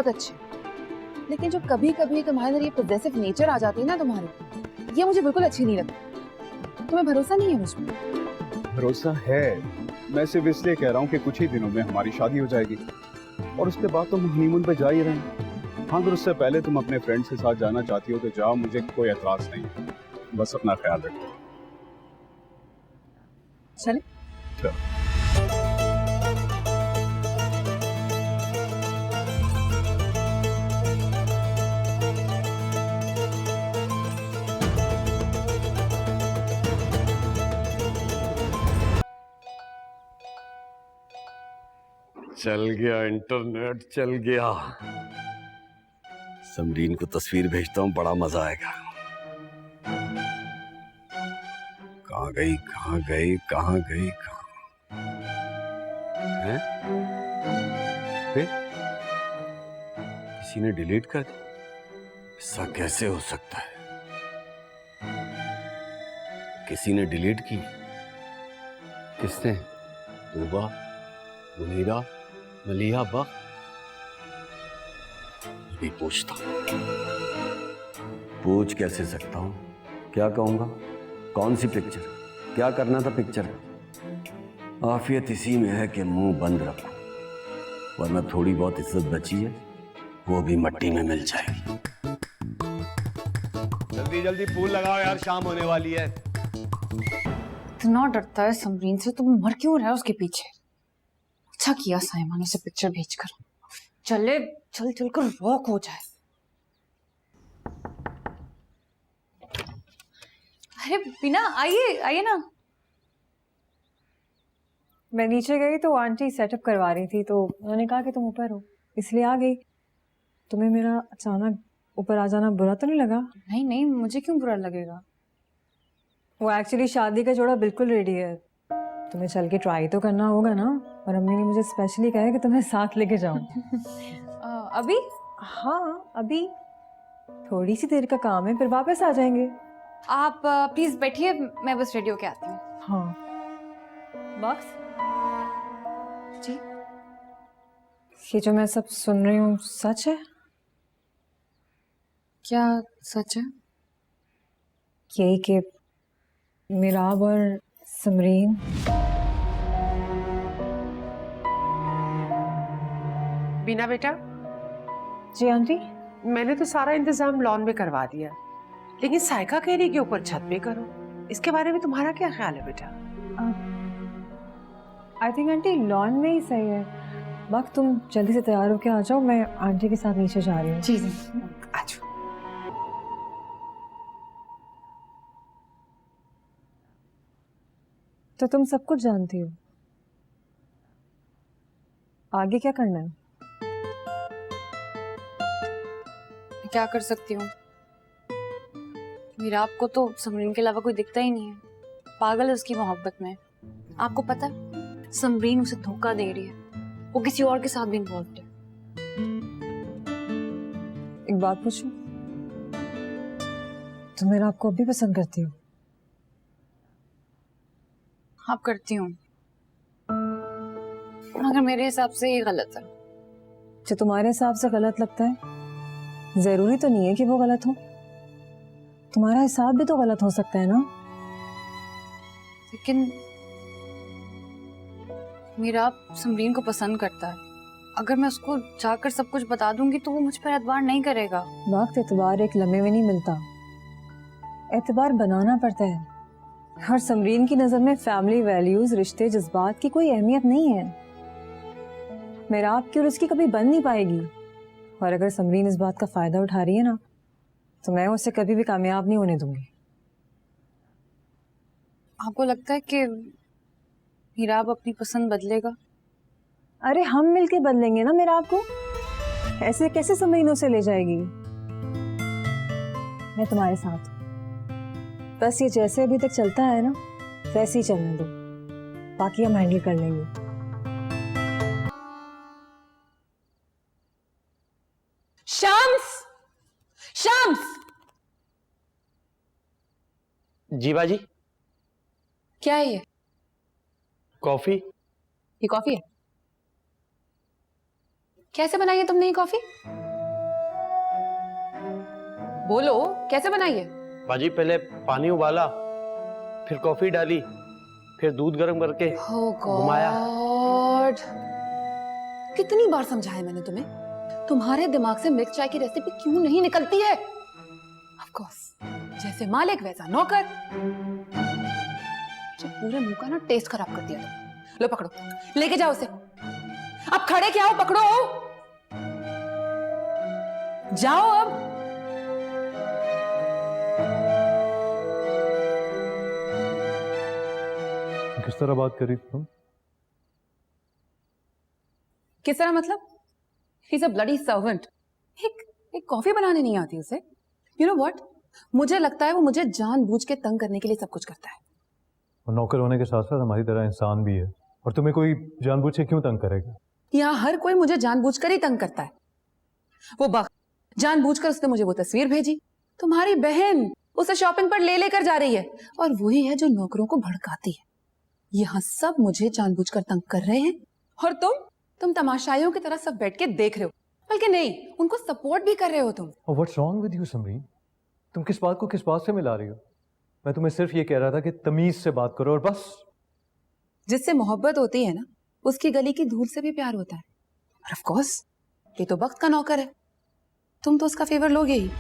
बहुत अच्छे, लेकिन जब कभी कभी तुम्हारे अंदर ये पॉजेसिव नेचर आ जाती है ना तुम्हारे, ये मुझे बिल्कुल अच्छी नहीं लगती। तुम्हें भरोसा नहीं है मुझ पर? भरोसा है, मैं सिर्फ इसलिए कह रहा हूँ कि कुछ ही दिनों में हमारी शादी हो जाएगी और उसके बाद तुम हनीमून पे जा ही रहे हैं। हाँ, अगर उससे पहले तुम अपने फ्रेंड्स के साथ जाना चाहती हो तो जाओ, मुझे कोई एतराज नहीं है। बस अपना ख्याल रखो। चले? चलो। चल गया इंटरनेट, चल गया। समरीन को तस्वीर भेजता हूँ, बड़ा मजा आएगा। कहाँ गई, कहाँ गई, कहाँ गई, कहाँ है? किसी ने डिलीट कर दिया? ऐसा कैसे हो सकता है? किसी ने डिलीट की? किसने? तूबा, मुनीरा, मलिहा बा? अभी पूछता हूं। पूछ कैसे सकता हूं? क्या कहूंगा? कौन सी पिक्चर? क्या करना था पिक्चर में? आफियत इसी में है कि मुंह बंद रखो, वरना थोड़ी बहुत इज्जत बची है वो भी मिट्टी में मिल जाएगी। जल्दी जल्दी फूल लगाओ यार, शाम होने वाली है। इतना डरता है समरीन से, तुम मर क्यों रहे हो उसके पीछे? अच्छा किया साइमा ने उसे पिक्चर भेजकर। चले, चल चल कर रॉक हो जाए। अरे बिना, आइए आइए ना। मैं नीचे गई तो आंटी सेटअप करवा रही थी, तो उन्होंने कहा कि तुम ऊपर हो, इसलिए आ गई। तुम्हें मेरा अचानक ऊपर आ जाना बुरा तो नहीं लगा? नहीं नहीं, मुझे क्यों बुरा लगेगा? वो एक्चुअली शादी का जोड़ा बिल्कुल रेडी है, तुम्हें चल के ट्राई तो करना होगा ना। और अम्मी ने मुझे स्पेशली कहा है कि तुम्हें साथ लेके जाऊं। अभी? हाँ अभी, थोड़ी सी देर का काम है, फिर वापस आ जाएंगे। आप प्लीज बैठिए, मैं बस रेडी होके आती हूँ। हाँ बॉक्स जी? ये जो मैं सब सुन रही हूँ सच है? क्या सच है? यही कि मिराब और समरीन? बीना बेटा, जी आंटी। मैंने तो सारा इंतजाम लॉन में करवा दिया, लेकिन साइका कह रही कि ऊपर छत पे करो। इसके बारे में तुम्हारा क्या ख्याल है बेटा? आई थिंक आंटी लॉन में ही सही है। वक्त तुम जल्दी से तैयार होके आ जाओ, मैं आंटी के साथ नीचे जा रही हूँ। जी आज तो तुम सब कुछ जानती हो, आगे क्या करना है? क्या कर सकती हूँ? मीराब को तो समरीन के अलावा कोई दिखता ही नहीं है, पागल है उसकी मोहब्बत में। आपको पता है समरीन उसे धोखा दे रही है, वो किसी और के साथ भी इन्वॉल्व है। एक बात पूछूं, तुम मीराब को अभी पसंद करती हो? आप करती हूँ, मगर मेरे हिसाब से ये गलत है। जो तुम्हारे हिसाब से गलत लगता है जरूरी तो नहीं है कि वो गलत हो, तुम्हारा हिसाब भी तो गलत हो सकता है ना। लेकिन मीराब समरीन को पसंद करता है, अगर मैं उसको जाकर सब कुछ बता दूंगी तो वो मुझ पर एतबार नहीं करेगा। वक्त एतबार एक लम्हे में नहीं मिलता, एतबार बनाना पड़ता है। और समरीन की नजर में फैमिली वैल्यूज, रिश्ते, जज्बात की कोई अहमियत नहीं है। मीराब की और उसकी कभी बन नहीं पाएगी, और अगर समरीन इस बात का फायदा उठा रही है ना, तो मैं उसे कभी भी कामयाब नहीं होने दूंगी। आपको लगता है कि मीराब अपनी पसंद बदलेगा? अरे हम मिलके बदलेंगे ना मीराब को, ऐसे कैसे समरीन उसे ले जाएगी? मैं तुम्हारे साथ हूं, बस ये जैसे अभी तक चलता है ना वैसे ही चलने दो, बाकी हम हैंडल कर लेंगे। शम्स! शम्स! जी बाजी। क्या है ये? कॉफी। ये कॉफी है? कैसे बनाई है तुमने ये कॉफी? बोलो, कैसे बनाई है? बाजी पहले पानी उबाला, फिर कॉफी डाली, फिर दूध गर्म करके घुमाया। गॉड, कितनी बार समझाया मैंने तुम्हें, तुम्हारे दिमाग से मिक्स चाय की रेसिपी क्यों नहीं निकलती है? ऑफ कोर्स, जैसे मालिक वैसा नौकर। जो पूरे मुंह का ना टेस्ट खराब कर दिया तुम। लो पकड़ो, लेके जाओ उसे। अब खड़े क्या हो, पकड़ो, जाओ अब। किस तरह बात कर रही थी तुम? किस तरह मतलब? He's a bloody servant. एक कॉफी बनाने नहीं आती उसे। You know what? मुझे लगता है वो मुझे जानबूझ के तंग करने के लिए सब कुछ करता है। वो नौकर होने के साथ साथ हमारी तरह इंसान भी है, और तुम्हें कोई जानबूझ के क्यों तंग करेगा? यहाँ हर कोई मुझे जानबूझकर ही तंग करता है। वो बख्त जानबूझकर उसने मुझे वो तस्वीर भेजी, तुम्हारी बहन उसे शॉपिंग पर ले लेकर जा रही है, और वही है जो नौकरों को भड़काती है। यहाँ सब मुझे जानबूझकर तंग कर रहे हैं, और तुम तमाशाइयों की तरह सब बैठ के देख रहे हो, बल्कि नहीं, उनको सपोर्ट भी कर रहे हो तुम। और what's wrong with you Samreen? तुम किस बात को किस बात से मिला रही हो? मैं तुम्हें सिर्फ ये कह रहा था कि तमीज से बात करो और बस। जिससे मोहब्बत होती है ना, उसकी गली की धूल से भी प्यार होता है। और ऑफ कोर्स ये तो वक्त का नौकर है, तुम तो उसका फेवर लोगे ही।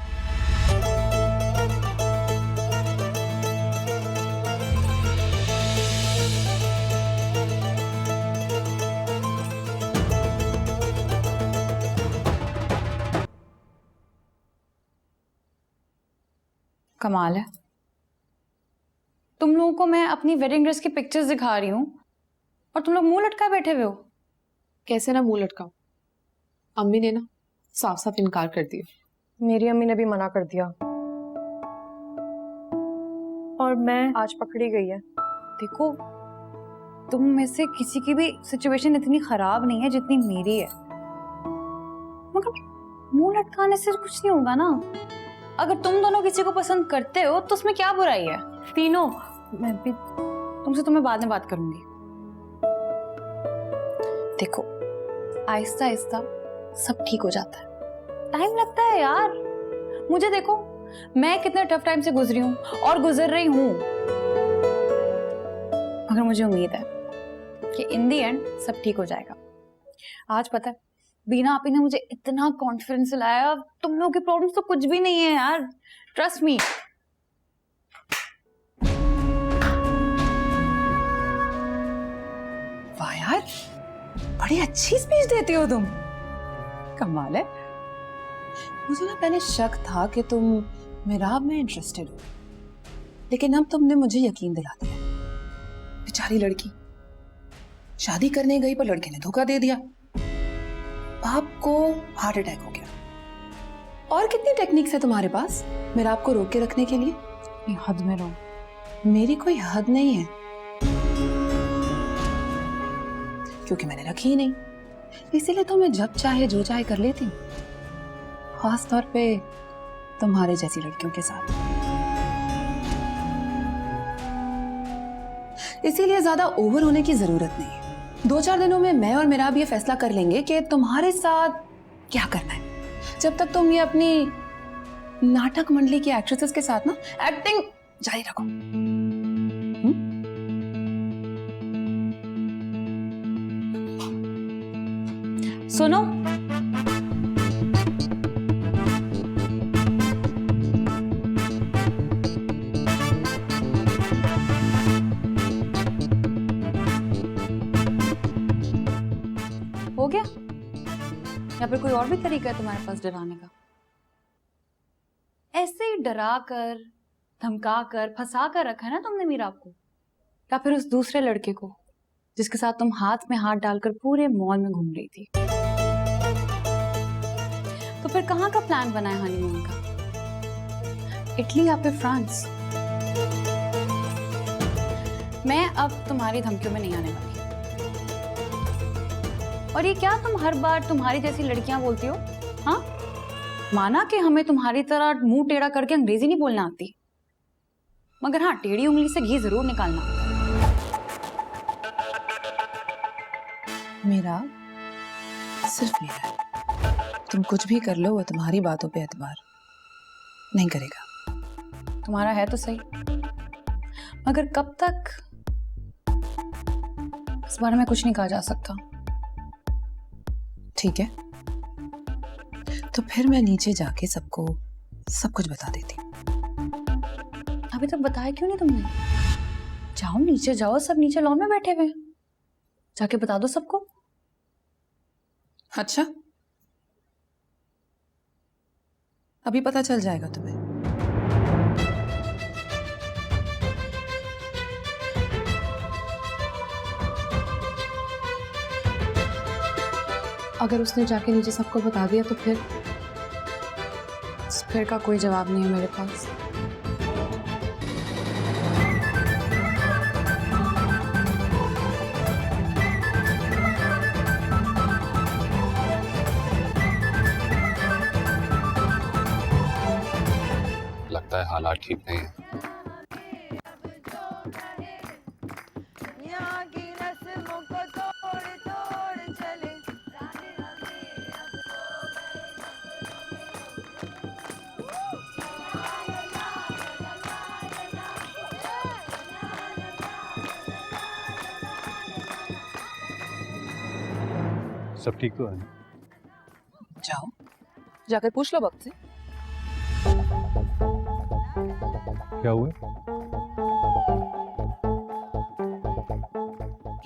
कमाल है, तुम लोगों को मैं अपनी वेडिंग ड्रेस की पिक्चर्स दिखा रही हूँ और तुम लोग मुंह लटका बैठे हुए हो। कैसे ना मुंह लटकाऊं? अम्मी ने ना साफ साफ इनकार कर दिया। मेरी अम्मी ने भी मना कर दिया, और मैं आज पकड़ी गई है। देखो, तुम में से किसी की भी सिचुएशन इतनी खराब नहीं है जितनी मेरी है, मगर मुंह लटकाने से कुछ नहीं होगा ना। अगर तुम दोनों किसी को पसंद करते हो तो उसमें क्या बुराई है? तीनों, मैं भी तुमसे तो मैं बाद में बात करूंगी। देखो, आहिस्ता आहिस्ता सब ठीक हो जाता है, टाइम लगता है यार। मुझे देखो, मैं कितने टफ टाइम से गुजरी हूं और गुजर रही हूं, मगर मुझे उम्मीद है कि इन दी एंड सब ठीक हो जाएगा। आज पता है, बीना आपी ने मुझे इतना कॉन्फिडेंस दिलाया, तुम लोगों की प्रॉब्लम्स तो कुछ भी नहीं है यार, ट्रस्ट मी। वाह यार, बड़ी अच्छी स्पीच देती हो तुम, कमाल है। मुझे ना पहले शक था कि तुम मेराब में इंटरेस्टेड हो, लेकिन अब तुमने मुझे यकीन दिला दिया। बेचारी लड़की शादी करने गई पर लड़के ने धोखा दे दिया, बाप को हार्ट अटैक हो गया। और कितनी टेक्निक्स है तुम्हारे पास मेरा आपको रोक के रखने के लिए? ये हद में रहो। मेरी कोई हद नहीं है, क्योंकि मैंने रखी ही नहीं, इसीलिए तो मैं जब चाहे जो चाहे कर लेती हूँ, खास तौर पे तुम्हारे जैसी लड़कियों के साथ। इसीलिए ज्यादा ओवर होने की जरूरत नहीं है। 2-4 दिनों में मैं और मेरा भी ये फैसला कर लेंगे कि तुम्हारे साथ क्या करना है। जब तक तुम ये अपनी नाटक मंडली की एक्ट्रेसेस के साथ ना एक्टिंग जारी रखो। सुनो, हो गया या फिर कोई और भी तरीका है तुम्हारे पास डराने का? ऐसे ही डरा कर, धमका कर, फंसा कर रखा है ना तुमने मीरा को, या फिर उस दूसरे लड़के को जिसके साथ तुम हाथ में हाथ डालकर पूरे मॉल में घूम रही थी? तो फिर कहाँ का प्लान बना है हनीमून का? इटली या फिर फ्रांस? मैं अब तुम्हारी धमकियों में नहीं आने वाली। और ये क्या तुम हर बार तुम्हारी जैसी लड़कियां बोलती हो? हाँ, माना कि हमें तुम्हारी तरह मुंह टेढ़ा करके अंग्रेजी नहीं बोलना आती, मगर हाँ, टेढ़ी उंगली से घी जरूर निकालना आता है। मेरा सिर्फ मेरा है। तुम कुछ भी कर लो, वो तुम्हारी बातों पे एतबार नहीं करेगा। तुम्हारा है तो सही, मगर कब तक, इस बारे में कुछ नहीं कहा जा सकता। ठीक है, तो फिर मैं नीचे जाके सबको सब कुछ बता देती। अभी तक बताया क्यों नहीं तुमने? जाओ नीचे जाओ, सब नीचे लॉन में बैठे हुए हैं, जाके बता दो सबको। अच्छा, अभी पता चल जाएगा तुम्हें। अगर उसने जाके नीचे सबको बता दिया तो फिर का कोई जवाब नहीं है मेरे पास। लगता है हालात ठीक नहीं है। सब ठीक तो है? जाओ जाकर पूछ लो वक्त से। क्या हुआ?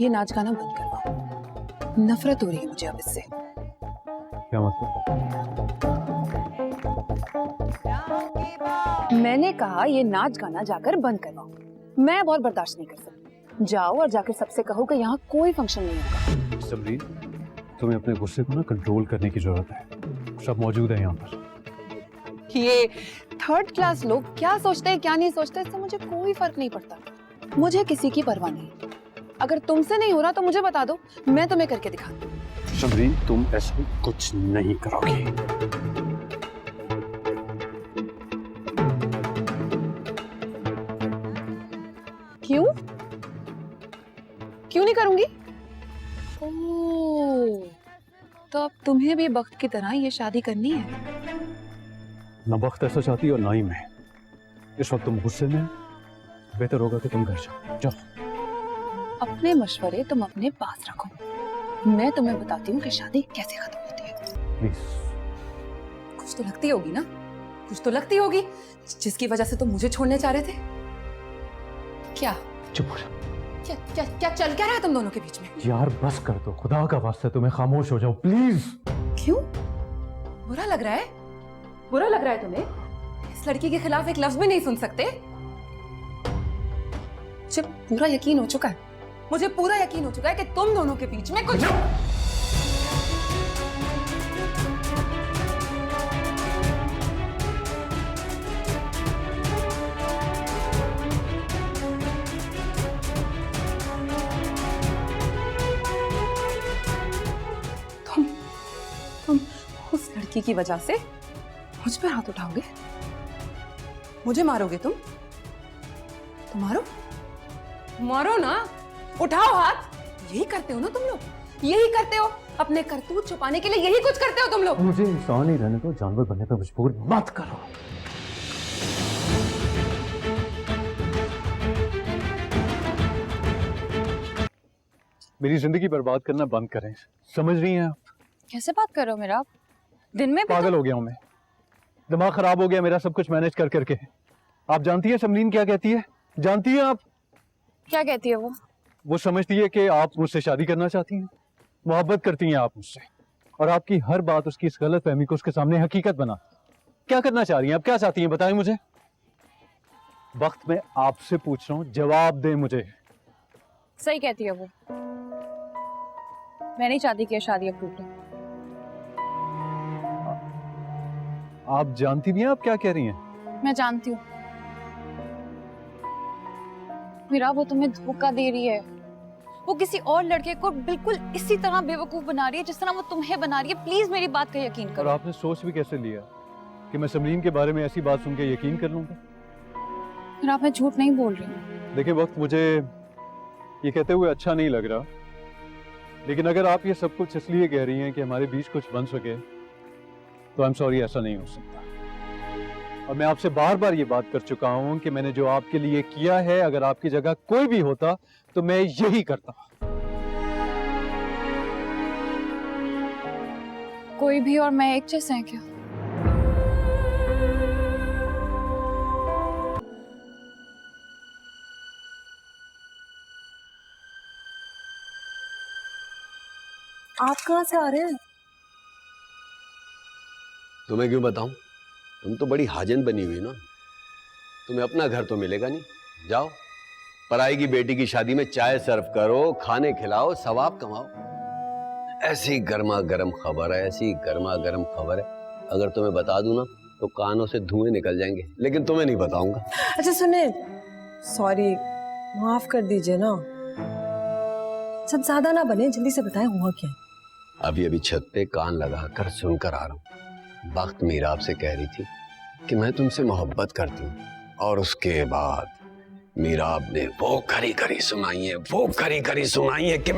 ये नाच गाना बंद करवाओ, नफरत हो रही है मुझे अब इससे। क्या मतलब? मैंने कहा ये नाच गाना जाकर बंद करवाओ, मैं अब और बर्दाश्त नहीं कर सकती। जाओ और जाकर सबसे कहो कि यहाँ कोई फंक्शन नहीं होगा। समरीन, तुम्हें अपने गुस्से को ना कंट्रोल करने की जरूरत है। सब मौजूद है यहाँ पर। ये थर्ड क्लास लोग क्या सोचते हैं क्या नहीं सोचते, इससे मुझे कोई फर्क नहीं पड़ता। मुझे किसी की परवाह नहीं। अगर तुमसे नहीं हो रहा तो मुझे बता दो, मैं तुम्हें करके दिखाती हूँ। समरीन, तुम ऐसा कुछ नहीं करोगी। क्यों क्यों नहीं करूंगी? ओह, तो अब तुम्हें भी वक्त की तरह ये शादी करनी है? ना वक्त ऐसा चाहती और ना ही मैं। इस वक्त तुम गुस्से में, बेहतर होगा कि तुम घर जाओ। जाओ। अपने मशवरे तुम अपने पास रखो, मैं तुम्हें बताती हूँ कि शादी कैसे खत्म होती है। प्लीज। कुछ तो लगती होगी ना, कुछ तो लगती होगी जिसकी वजह से तुम मुझे छोड़ने चाह रहे थे। क्या चुप हो जाओ। क्या क्या क्या चल क्या रहा है तुम दोनों के बीच में? यार बस कर दो, खुदा का वास्ता तुम्हें खामोश हो जाओ प्लीज। क्यों बुरा लग रहा है? बुरा लग रहा है तुम्हें? इस लड़की के खिलाफ एक लफ्ज भी नहीं सुन सकते? मुझे पूरा यकीन हो चुका है, मुझे पूरा यकीन हो चुका है कि तुम दोनों के बीच में कुछ। तुम उस लड़की की वजह से मुझ पर हाथ उठाओगे? मुझे मारोगे तुम? तो मारो, मारो ना, उठाओ हाथ। यही करते हो ना तुम लोग, यही करते हो, अपने करतूत छुपाने के लिए यही कुछ करते हो तुम लोग। मुझे इंसान ही रहने दो, जानवर बनने पर मजबूर मत करो। मेरी जिंदगी बर्बाद करना बंद करें, समझ रही हैं आप? कैसे बात कर रहे हो मेरा? दिन में पागल हो गया हूं मैं, दिमाग खराब हो गया मेरा सब कुछ मैनेज कर करके। आप जानती है समरीन क्या कहती है? जानती है आप? क्या कहती है वो समझती है कि आप मुझसे शादी करना चाहती हैं, मोहब्बत करती हैं आप मुझसे, और आपकी हर बात उसकी इस गलत फहमी को उसके सामने हकीकत बना। क्या करना चाह रही हैं आप? क्या चाहती हैं बताएं मुझे। वक्त में आपसे पूछ रहा हूं, जवाब दें मुझे। सही कहती है वो, मैं नहीं चाहती कि शादी अब टूटे। आप जानती भी हैं आप क्या कह रही हैं? मैं जानती हूँ मीरा, वो तुम्हें धोखा दे रही है। वो किसी और लड़के को बिल्कुल इसी तरह बेवकूफ बना रही है जिस तरह वो तुम्हें बना रही है। प्लीज मेरी बात का यकीन और करो। आपने सोच भी कैसे लिया कि मैं समरीन के बारे में ऐसी बात सुन के यकीन कर लूंगा? मीरा, मैं झूठ नहीं बोल रही हूँ। देखिए वक्त, मुझे ये कहते हुए अच्छा नहीं लग रहा लेकिन अगर आप ये सब कुछ इसलिए कह रही हैं कि हमारे बीच कुछ बन सके, तो आई एम सॉरी, ऐसा नहीं हो सकता। और मैं आपसे बार बार ये बात कर चुका हूं कि मैंने जो आपके लिए किया है, अगर आपकी जगह कोई भी होता तो मैं यही करता। कोई भी और मैं एक जैसे हैं क्या? आप कहाँ से आ रहे हैं? तुम्हें क्यों बताऊं? तुम तो बड़ी हाजन बनी हुई ना, तुम्हें अपना घर तो मिलेगा नहीं। जाओ, पराई की बेटी की शादी में चाय सर्व करो, खाने खिलाओ, सवाब कमाओ। ऐसी गर्मा गर्म खबर है, ऐसी गर्मा गर्म खबर है, अगर तुम्हें बता दूं ना तो कानों से धुएं निकल जाएंगे, लेकिन तुम्हें नहीं बताऊंगा। अच्छा सुने, सॉरी, माफ कर दीजिए ना। सब ज्यादा ना बने, जल्दी से बताएं हुआ क्या? अभी अभी छत पे कान लगाकर सुनकर आ रहा हूँ। वक्त मीराब से कह रही थी कि मैं तुमसे मोहब्बत करती हूँ, और उसके बाद मीराब ने वो खरी खरी सुनाई है, वो खरी खरी सुनाई है कि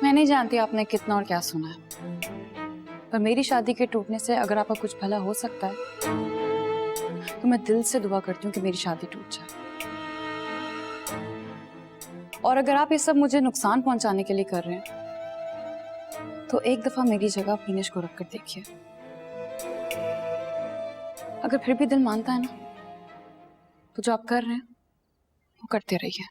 मैं नहीं जानती आपने कितना और क्या सुना है, पर मेरी शादी के टूटने से अगर आपका कुछ भला हो सकता है तो मैं दिल से दुआ करती हूँ कि मेरी शादी टूट जाए। और अगर आप ये सब मुझे नुकसान पहुंचाने के लिए कर रहे हैं तो एक दफा मेरी जगह फिनिश को रख कर देखिए। अगर फिर भी दिल मानता है ना, तो जो आप कर रहे हैं वो करते रहिए।